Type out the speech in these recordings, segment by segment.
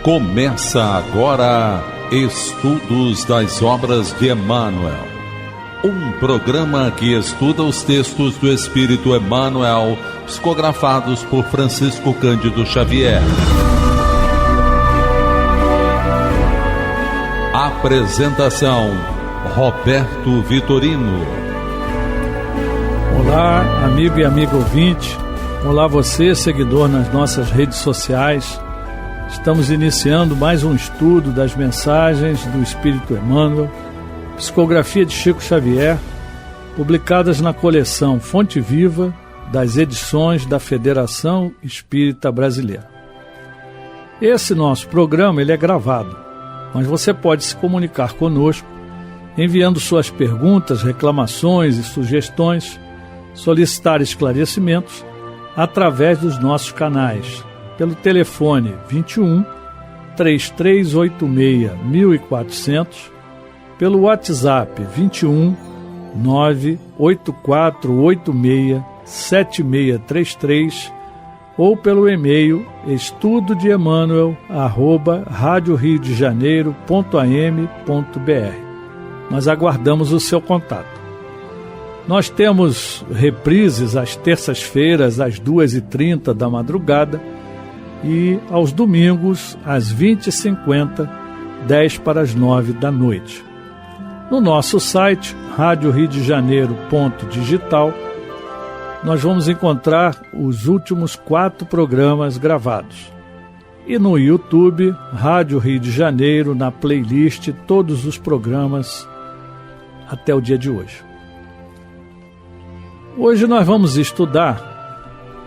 Começa agora Estudos das Obras de Emmanuel, um programa que estuda os textos do Espírito Emmanuel, psicografados por Francisco Cândido Xavier. Apresentação: Roberto Vitorino. Olá, amigo e amiga ouvinte. Olá você, seguidor nas nossas redes sociais. Estamos iniciando mais um estudo das mensagens do Espírito Emmanuel, psicografia de Chico Xavier, publicadas na coleção Fonte Viva das edições da Federação Espírita Brasileira. Esse nosso programa ele é gravado, mas você pode se comunicar conosco enviando suas perguntas, reclamações e sugestões, solicitar esclarecimentos através dos nossos canais, pelo telefone 21 3386 1400, pelo WhatsApp 21 98486 7633 ou pelo e-mail estudodeemmanuel@radioriodejaneiro.am.br. Nós aguardamos o seu contato. Nós temos reprises às terças-feiras às 2h30 da madrugada e aos domingos às 20h50, 10 para as 9 da noite. No nosso site, radioriodejaneiro.digital, nós vamos encontrar os últimos 4 programas gravados. E no YouTube, Rádio Rio de Janeiro, na playlist, todos os programas até o dia de hoje. Hoje nós vamos estudar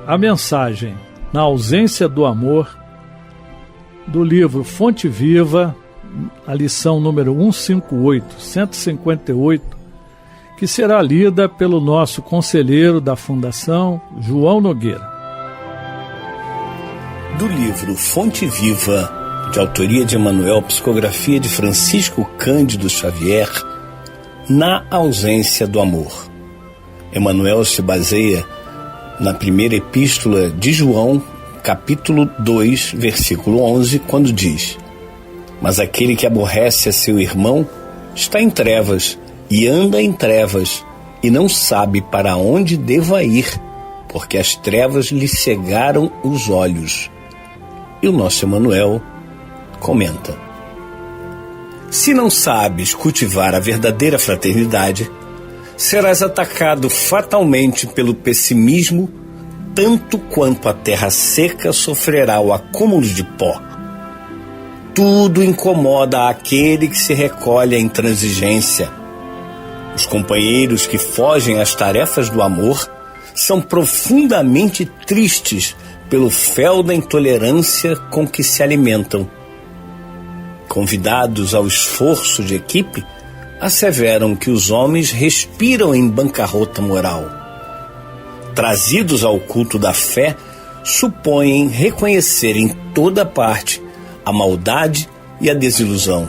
a mensagem Na Ausência do Amor, do livro Fonte Viva, a lição número 158, que será lida pelo nosso conselheiro da Fundação, João Nogueira. Do livro Fonte Viva, de autoria de Emmanuel, psicografia de Francisco Cândido Xavier, Na Ausência do Amor. Emmanuel se baseia na primeira epístola de João, capítulo 2, versículo 11, quando diz: Mas aquele que aborrece a seu irmão está em trevas e anda em trevas e não sabe para onde deva ir, porque as trevas lhe cegaram os olhos. E o nosso Emmanuel comenta: Se não sabes cultivar a verdadeira fraternidade, serás atacado fatalmente pelo pessimismo, tanto quanto a terra seca sofrerá o acúmulo de pó. Tudo incomoda aquele que se recolhe à intransigência. Os companheiros que fogem às tarefas do amor são profundamente tristes pelo fel da intolerância com que se alimentam. Convidados ao esforço de equipe, asseveram que os homens respiram em bancarrota moral. Trazidos ao culto da fé, supõem reconhecer em toda parte a maldade e a desilusão.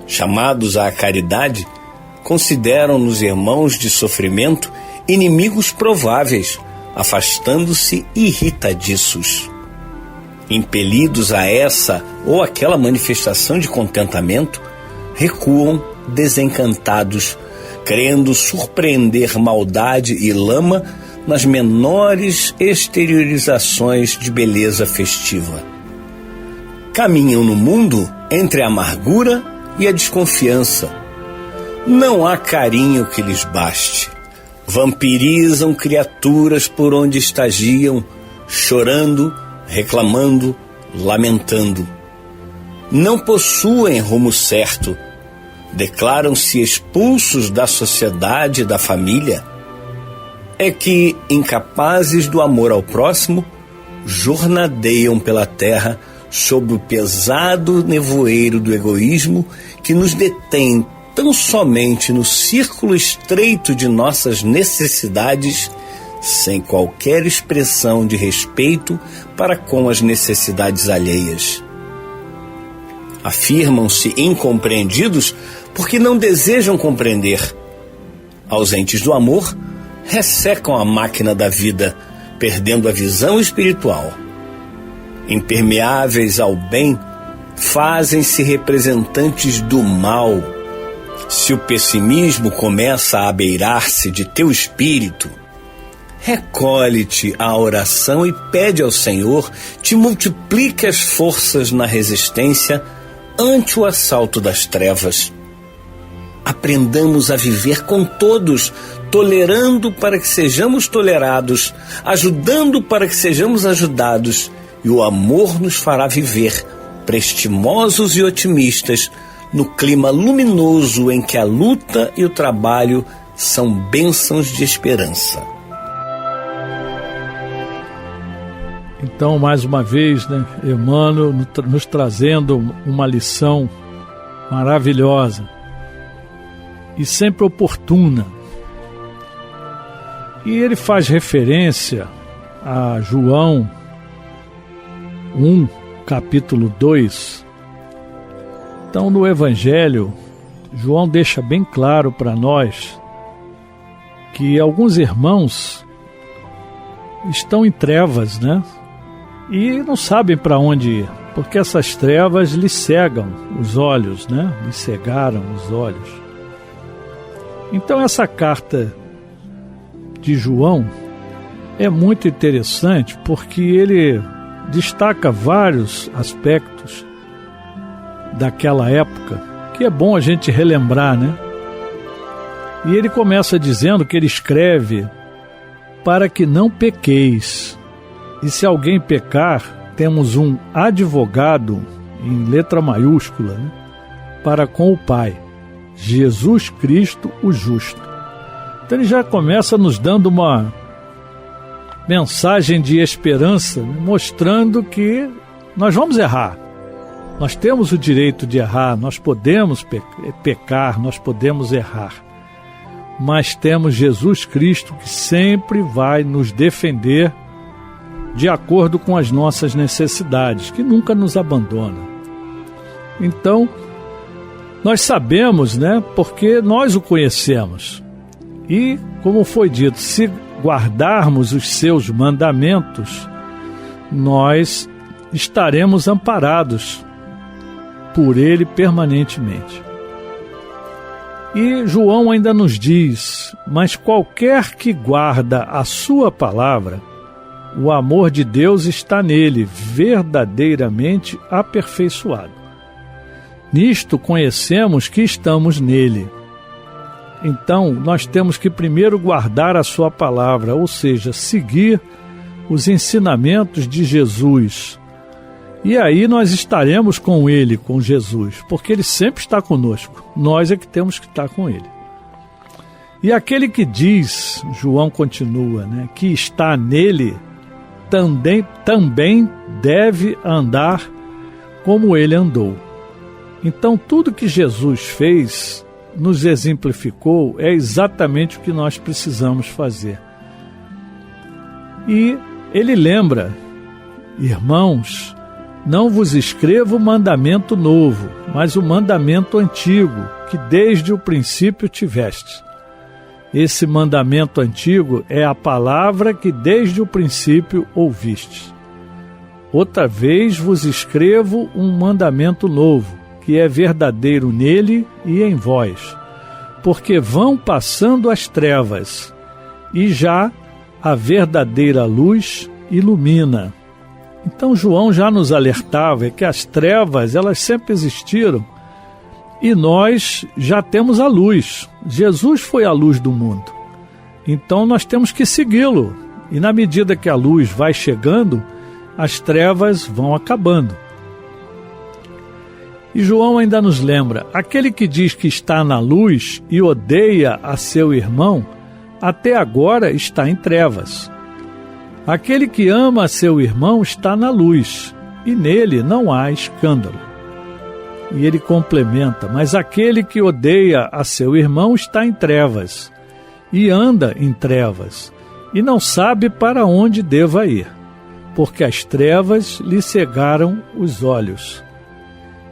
Chamados à caridade, consideram-nos irmãos de sofrimento inimigos prováveis, afastando-se irritadiços. Impelidos a essa ou aquela manifestação de contentamento, recuam desencantados, querendo surpreender maldade e lama nas menores exteriorizações de beleza festiva. Caminham no mundo entre a amargura e a desconfiança. Não há carinho que lhes baste. Vampirizam criaturas por onde estagiam, chorando, reclamando, lamentando. Não possuem rumo certo. Declaram-se expulsos da sociedade e da família. É que, incapazes do amor ao próximo, jornadeiam pela terra sob o pesado nevoeiro do egoísmo que nos detém tão somente no círculo estreito de nossas necessidades, sem qualquer expressão de respeito para com as necessidades alheias. Afirmam-se incompreendidos porque não desejam compreender. Ausentes do amor, ressecam a máquina da vida, perdendo a visão espiritual. impermeáveis ao bem, fazem-se representantes do mal. Se o pessimismo começa a abeirar-se de teu espírito, recolhe-te à oração e pede ao Senhor te multiplique as forças na resistência ante o assalto das trevas. Aprendamos a viver com todos, tolerando para que sejamos tolerados, ajudando para que sejamos ajudados, e o amor nos fará viver, prestimosos e otimistas, no clima luminoso em que a luta e o trabalho são bênçãos de esperança. Então, mais uma vez, Emmanuel nos trazendo uma lição maravilhosa e sempre oportuna. E ele faz referência a João 1, capítulo 2. Então, no Evangelho, João deixa bem claro para nós que alguns irmãos estão em trevas, e não sabem para onde ir, porque essas trevas lhes cegam os olhos, lhes cegaram os olhos. Então, essa carta de João é muito interessante porque ele destaca vários aspectos daquela época, que é bom a gente relembrar, E ele começa dizendo que ele escreve para que não pequeis. E se alguém pecar, temos um advogado, em letra maiúscula, para com o Pai, Jesus Cristo o justo. Então ele já começa nos dando uma mensagem de esperança, mostrando que nós vamos errar. Nós temos o direito de errar, nós podemos pecar, nós podemos errar. Mas temos Jesus Cristo que sempre vai nos defender de acordo com as nossas necessidades, que nunca nos abandona. Então, nós sabemos, porque nós o conhecemos. E, como foi dito, se guardarmos os seus mandamentos, nós estaremos amparados por ele permanentemente. E João ainda nos diz: mas qualquer que guarda a sua palavra, o amor de Deus está nele, verdadeiramente aperfeiçoado. Nisto conhecemos que estamos nele. Então, nós temos que primeiro guardar a sua palavra, ou seja, seguir os ensinamentos de Jesus. E aí nós estaremos com ele, com Jesus, porque ele sempre está conosco. Nós é que temos que estar com ele. E aquele que diz, João continua, que está nele, também deve andar como ele andou. Então, tudo que Jesus fez, nos exemplificou, é exatamente o que nós precisamos fazer. E ele lembra: irmãos, não vos escrevo mandamento novo, mas o mandamento antigo, que desde o princípio tiveste. Esse mandamento antigo é a palavra que desde o princípio ouviste. Outra vez vos escrevo um mandamento novo, que é verdadeiro nele e em vós, porque vão passando as trevas, e já a verdadeira luz ilumina. Então João já nos alertava que as trevas, elas sempre existiram, e nós já temos a luz. Jesus foi a luz do mundo. Então nós temos que segui-lo. E na medida que a luz vai chegando, as trevas vão acabando. E João ainda nos lembra: aquele que diz que está na luz e odeia a seu irmão, até agora está em trevas. Aquele que ama a seu irmão está na luz, e nele não há escândalo. E ele complementa: mas aquele que odeia a seu irmão está em trevas, e anda em trevas, e não sabe para onde deva ir, porque as trevas lhe cegaram os olhos.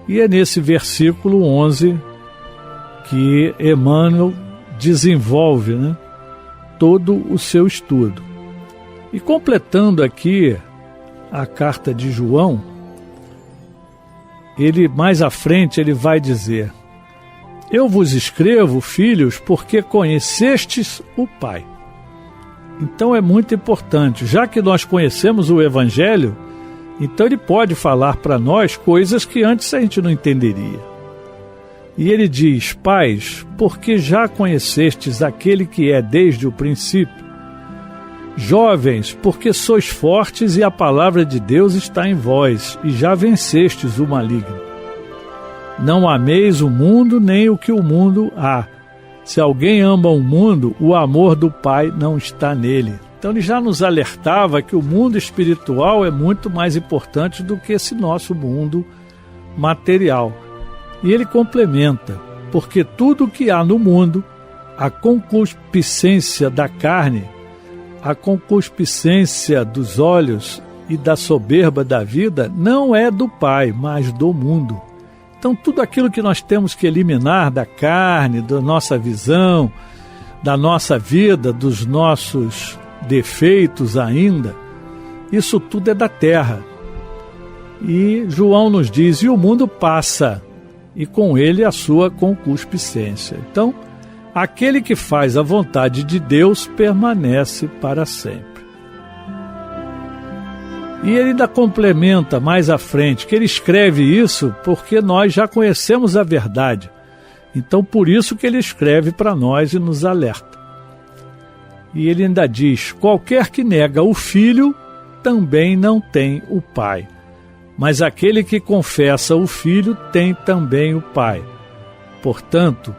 E é nesse versículo 11 que Emmanuel desenvolve todo o seu estudo. E completando aqui a carta de João, mais à frente ele vai dizer: eu vos escrevo, filhos, porque conhecestes o Pai. Então é muito importante, já que nós conhecemos o Evangelho, então ele pode falar para nós coisas que antes a gente não entenderia. E ele diz: pais, porque já conhecestes aquele que é desde o princípio. Jovens, porque sois fortes e a palavra de Deus está em vós, e já vencestes o maligno. Não ameis o mundo, nem o que o mundo há. Se alguém ama o mundo, o amor do Pai não está nele. Então ele já nos alertava que o mundo espiritual é muito mais importante do que esse nosso mundo material. E ele complementa: porque tudo o que há no mundo, a concupiscência da carne, a concupiscência dos olhos e da soberba da vida, não é do Pai, mas do mundo. Então tudo aquilo que nós temos que eliminar da carne, da nossa visão, da nossa vida, dos nossos defeitos ainda, isso tudo é da terra. E João nos diz: e o mundo passa, e com ele a sua concupiscência. Então, aquele que faz a vontade de Deus permanece para sempre. E ele ainda complementa mais à frente, que ele escreve isso porque nós já conhecemos a verdade. Então, por isso que ele escreve para nós e nos alerta. E ele ainda diz: qualquer que nega o Filho, também não tem o Pai. Mas aquele que confessa o Filho, tem também o Pai. Portanto,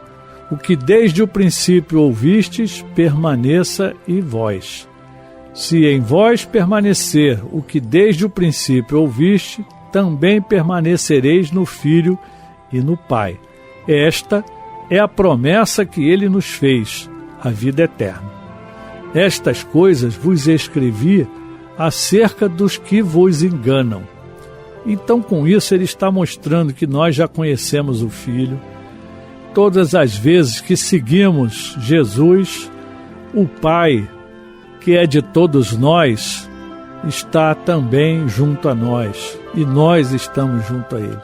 o que desde o princípio ouvistes, permaneça em vós. Se em vós permanecer o que desde o princípio ouviste, também permanecereis no Filho e no Pai. Esta é a promessa que ele nos fez, a vida eterna. Estas coisas vos escrevi acerca dos que vos enganam. Então, com isso, ele está mostrando que nós já conhecemos o Filho. Todas as vezes que seguimos Jesus, o Pai, que é de todos nós, está também junto a nós, e nós estamos junto a Ele.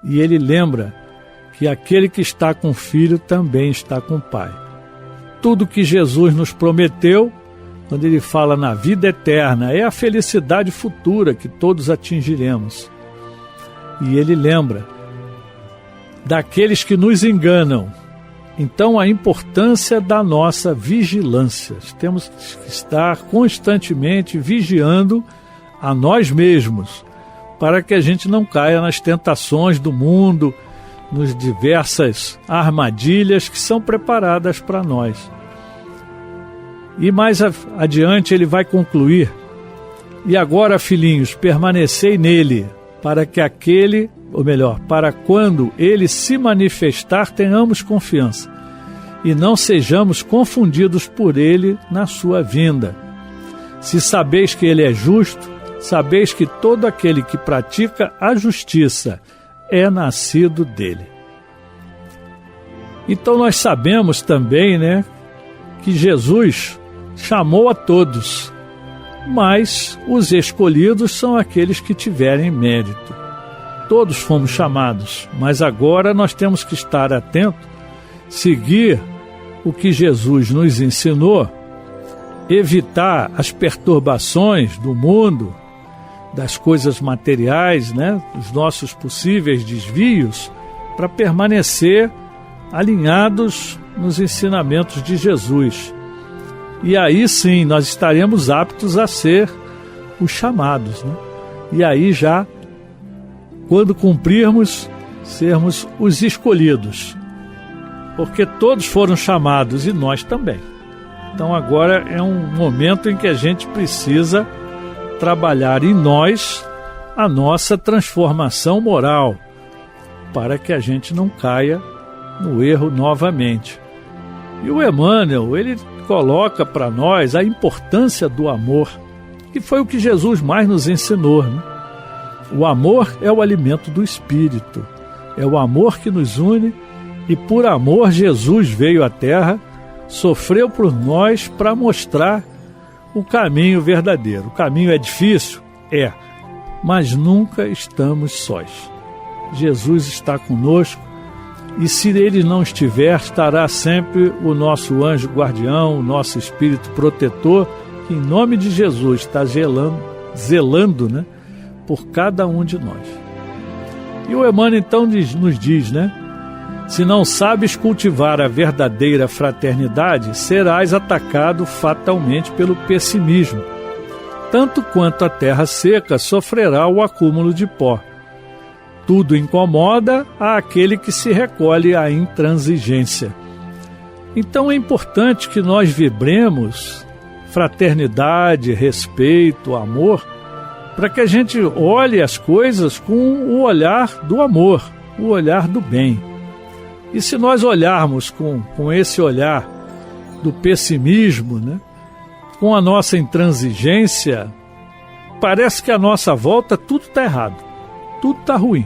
E ele lembra que aquele que está com o Filho também está com o Pai. Tudo que Jesus nos prometeu, quando ele fala na vida eterna, é a felicidade futura que todos atingiremos. E ele lembra daqueles que nos enganam. Então, a importância da nossa vigilância. Temos que estar constantemente vigiando a nós mesmos, para que a gente não caia nas tentações do mundo, nas diversas armadilhas que são preparadas para nós. E mais adiante ele vai concluir: e agora, filhinhos, permanecei nele, para que aquele, ou melhor, para quando ele se manifestar, tenhamos confiança, e não sejamos confundidos por ele na sua vinda. Se sabeis que ele é justo, sabeis que todo aquele que pratica a justiça é nascido dele. Então nós sabemos também, que Jesus chamou a todos, mas os escolhidos são aqueles que tiverem mérito. Todos fomos chamados, mas agora nós temos que estar atentos, seguir o que Jesus nos ensinou, evitar as perturbações do mundo, das coisas materiais, os nossos possíveis desvios, para permanecer alinhados nos ensinamentos de Jesus. E aí sim nós estaremos aptos a ser os chamados, E aí já, quando cumprirmos, sermos os escolhidos, porque todos foram chamados e nós também. Então agora é um momento em que a gente precisa trabalhar em nós a nossa transformação moral, para que a gente não caia no erro novamente. E o Emmanuel, ele coloca para nós a importância do amor, que foi o que Jesus mais nos ensinou. O amor é o alimento do Espírito, é o amor que nos une, e por amor Jesus veio à Terra, sofreu por nós para mostrar o caminho verdadeiro. O caminho é difícil? mas nunca estamos sós. Jesus está conosco e se Ele não estiver, estará sempre o nosso anjo guardião, o nosso espírito protetor, que em nome de Jesus está zelando, né, por cada um de nós. E o Emmanuel então nos diz, né, se não sabes cultivar a verdadeira fraternidade, serás atacado fatalmente pelo pessimismo. Tanto quanto a terra seca sofrerá o acúmulo de pó. Tudo incomoda àquele que se recolhe à intransigência. Então é importante que nós vibremos fraternidade, respeito, amor, para que a gente olhe as coisas com o olhar do amor, o olhar do bem. E se nós olharmos com esse olhar do pessimismo, né, com a nossa intransigência, parece que à nossa volta tudo está errado, tudo está ruim.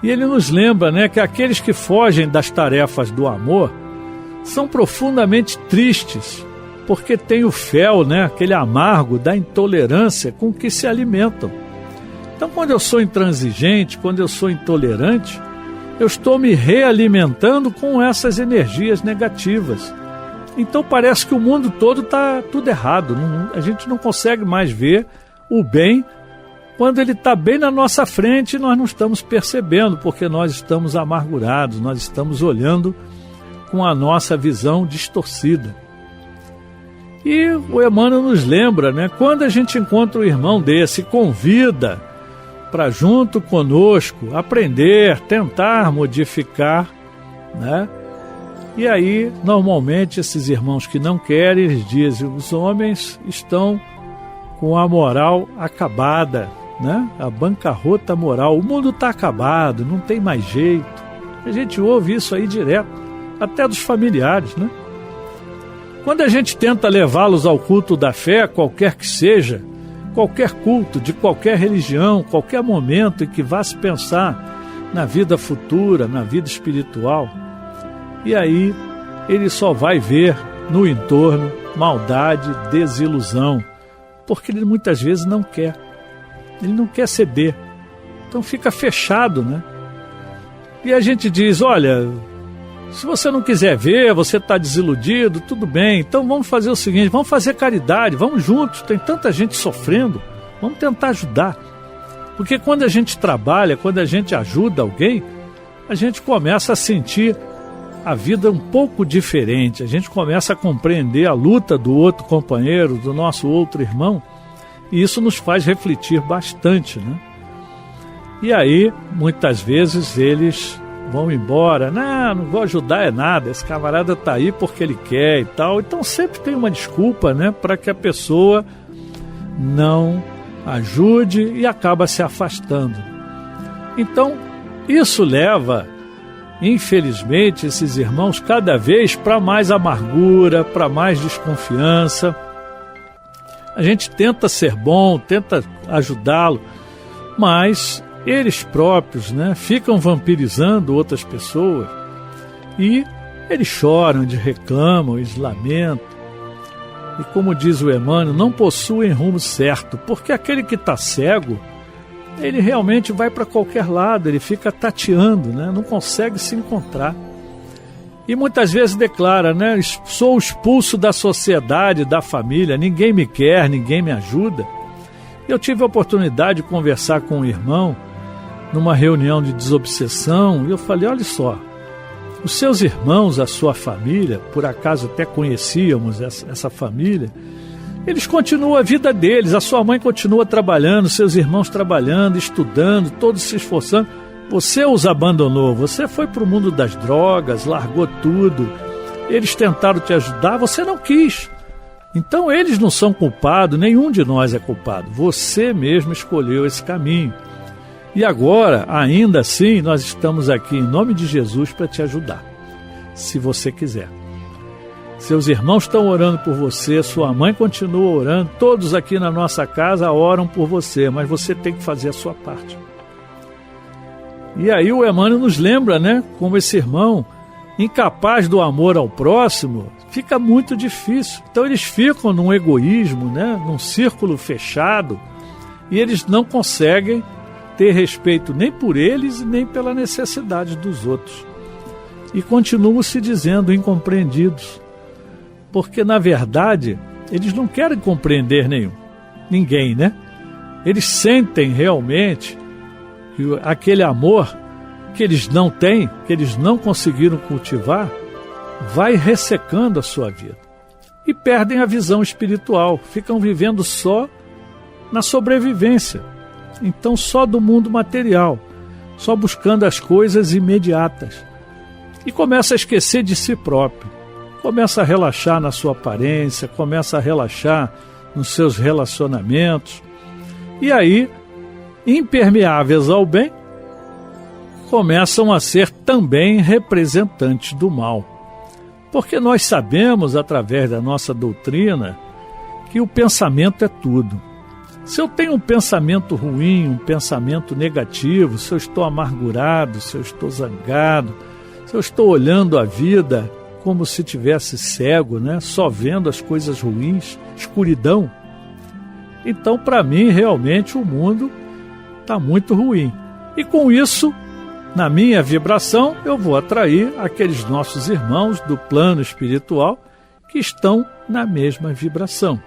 E ele nos lembra, né, que aqueles que fogem das tarefas do amor são profundamente tristes, porque tem o fel, né, aquele amargo da intolerância com que se alimentam. Então, quando eu sou intransigente, quando eu sou intolerante, eu estou me realimentando com essas energias negativas. Então parece que o mundo todo está tudo errado. A gente não consegue mais ver o bem quando ele está bem na nossa frente e nós não estamos percebendo, porque nós estamos amargurados, nós estamos olhando com a nossa visão distorcida. E o Emmanuel nos lembra, né, quando a gente encontra um irmão desse, convida para junto conosco aprender, tentar modificar, né? E aí, normalmente, esses irmãos que não querem, eles dizem, os homens estão com a moral acabada, né? A bancarrota moral, o mundo está acabado, não tem mais jeito. A gente ouve isso aí direto, até dos familiares, né? Quando a gente tenta levá-los ao culto da fé, qualquer que seja, qualquer culto, de qualquer religião, qualquer momento em que vá se pensar na vida futura, na vida espiritual, e aí ele só vai ver no entorno maldade, desilusão, porque ele muitas vezes não quer, ele não quer ceder, então fica fechado, né? E a gente diz, olha, se você não quiser ver, você está desiludido, tudo bem, então vamos fazer o seguinte, vamos fazer caridade, vamos juntos, tem tanta gente sofrendo, vamos tentar ajudar. Porque quando a gente trabalha, quando a gente ajuda alguém, a gente começa a sentir a vida um pouco diferente, a gente começa a compreender a luta do outro companheiro, do nosso outro irmão, e isso nos faz refletir bastante, né? E aí, muitas vezes, eles vão embora, não vou ajudar nada, esse camarada está aí porque ele quer e tal. Então sempre tem uma desculpa, né, para que a pessoa não ajude e acaba se afastando. Então isso leva, infelizmente, esses irmãos cada vez para mais amargura, para mais desconfiança. A gente tenta ser bom, tenta ajudá-lo, mas eles próprios, né, ficam vampirizando outras pessoas e eles choram, eles reclamam, eles lamentam. E como diz o Emmanuel, não possuem rumo certo, porque aquele que está cego, ele realmente vai para qualquer lado, ele fica tateando, né, não consegue se encontrar. E muitas vezes declara, né, sou expulso da sociedade, da família, ninguém me quer, ninguém me ajuda. Eu tive a oportunidade de conversar com um irmão numa reunião de desobsessão, e eu falei, olha só, os seus irmãos, a sua família, por acaso até conhecíamos essa família, eles continuam a vida deles, a sua mãe continua trabalhando, seus irmãos trabalhando, estudando, todos se esforçando. Você os abandonou, você foi para o mundo das drogas, largou tudo, eles tentaram te ajudar, você não quis. Então eles não são culpados, nenhum de nós é culpado, você mesmo escolheu esse caminho. E agora, ainda assim, nós estamos aqui em nome de Jesus para te ajudar, se você quiser. Seus irmãos estão orando por você, sua mãe continua orando, todos aqui na nossa casa oram por você, mas você tem que fazer a sua parte. E aí o Emmanuel nos lembra, né, como esse irmão, incapaz do amor ao próximo, fica muito difícil. Então eles ficam num egoísmo, né, num círculo fechado, E eles não conseguem ter respeito nem por eles e nem pela necessidade dos outros. E continuam se dizendo incompreendidos, porque na verdade eles não querem compreender ninguém, né? Eles sentem realmente que aquele amor que eles não têm, que eles não conseguiram cultivar, vai ressecando a sua vida. E perdem a visão espiritual, ficam vivendo só na sobrevivência. Então só do mundo material, só buscando as coisas imediatas. E começa a esquecer de si próprio, começa a relaxar na sua aparência, começa a relaxar nos seus relacionamentos. E aí, impermeáveis ao bem, começam a ser também representantes do mal. Porque nós sabemos, através da nossa doutrina, que o pensamento é tudo. Se eu tenho um pensamento ruim, um pensamento negativo, se eu estou amargurado, se eu estou zangado, se eu estou olhando a vida como se tivesse cego, né? Só vendo as coisas ruins, escuridão, então para mim realmente o mundo está muito ruim. E com isso, na minha vibração, eu vou atrair aqueles nossos irmãos do plano espiritual que estão na mesma vibração.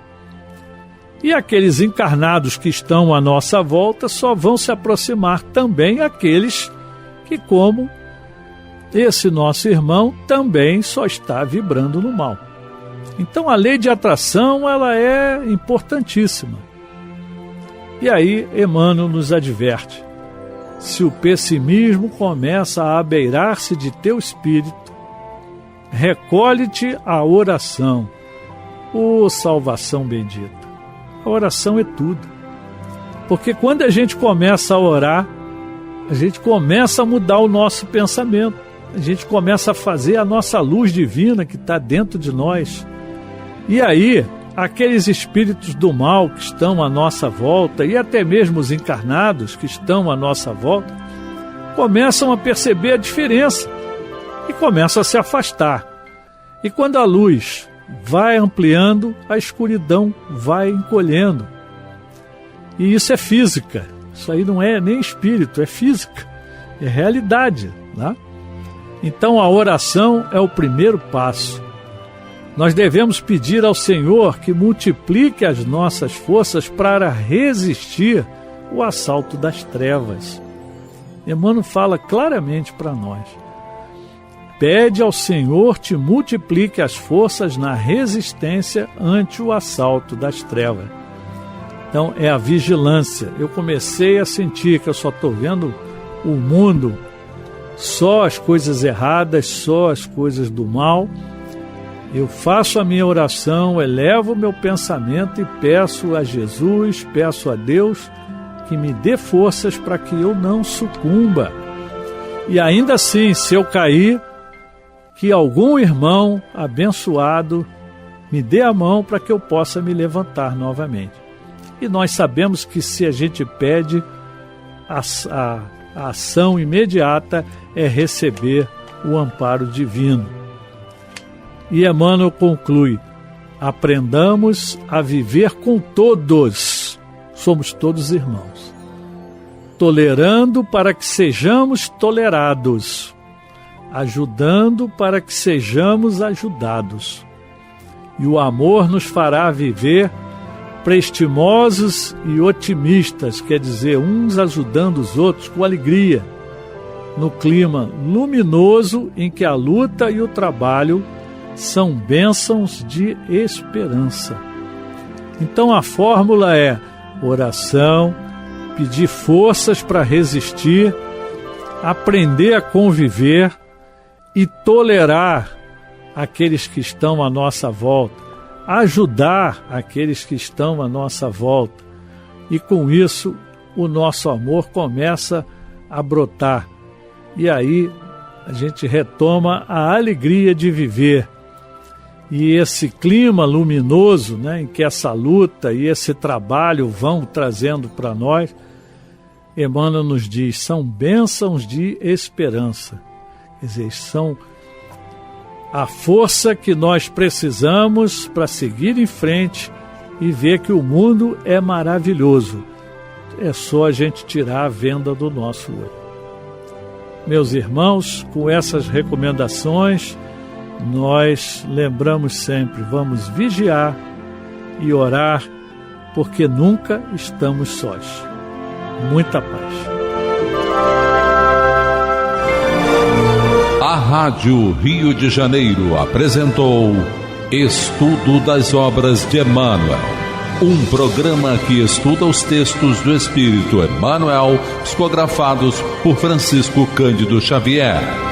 E aqueles encarnados que estão à nossa volta só vão se aproximar também aqueles que, como esse nosso irmão, também só está vibrando no mal. Então a lei de atração, ela é importantíssima. E aí Emmanuel nos adverte: se o pessimismo começa a abeirar-se de teu espírito, recolhe-te à oração. Ô salvação bendita! A oração é tudo. Porque quando a gente começa a orar, a gente começa a mudar o nosso pensamento. A gente começa a fazer a nossa luz divina que está dentro de nós. E aí, aqueles espíritos do mal que estão à nossa volta, e até mesmo os encarnados que estão à nossa volta, começam a perceber a diferença e começam a se afastar. E quando a luz vai ampliando, a escuridão vai encolhendo. E isso é física. Isso aí não é nem espírito, é física, é realidade, né? Então a oração é o primeiro passo. Nós devemos pedir ao Senhor que multiplique as nossas forças para resistir o assalto das trevas. Emmanuel fala claramente para nós: pede ao Senhor te multiplique as forças na resistência ante o assalto das trevas. Então é a vigilância. Eu comecei a sentir que eu só estou vendo o mundo, só as coisas erradas, só as coisas do mal. Eu faço a minha oração, elevo o meu pensamento e peço a Jesus, peço a Deus que me dê forças para que eu não sucumba. E ainda assim, se eu cair, que algum irmão abençoado me dê a mão para que eu possa me levantar novamente. E nós sabemos que se a gente pede, a ação imediata é receber o amparo divino. E Emmanuel conclui: aprendamos a viver com todos, somos todos irmãos, tolerando para que sejamos tolerados, ajudando para que sejamos ajudados. E o amor nos fará viver prestimosos e otimistas, quer dizer, uns ajudando os outros com alegria, no clima luminoso em que a luta e o trabalho são bênçãos de esperança. Então a fórmula é oração, pedir forças para resistir, aprender a conviver e tolerar aqueles que estão à nossa volta, ajudar aqueles que estão à nossa volta. E com isso o nosso amor começa a brotar. E aí a gente retoma a alegria de viver. E esse clima luminoso, né, em que essa luta e esse trabalho vão trazendo para nós, Emmanuel nos diz, são bênçãos de esperança. Quer dizer, são a força que nós precisamos para seguir em frente e ver que o mundo é maravilhoso. é só a gente tirar a venda do nosso olho. Meus irmãos, com essas recomendações, nós lembramos sempre, vamos vigiar e orar, porque nunca estamos sós. Muita paz. A Rádio Rio de Janeiro apresentou Estudo das Obras de Emmanuel, um programa que estuda os textos do Espírito Emmanuel, psicografados por Francisco Cândido Xavier.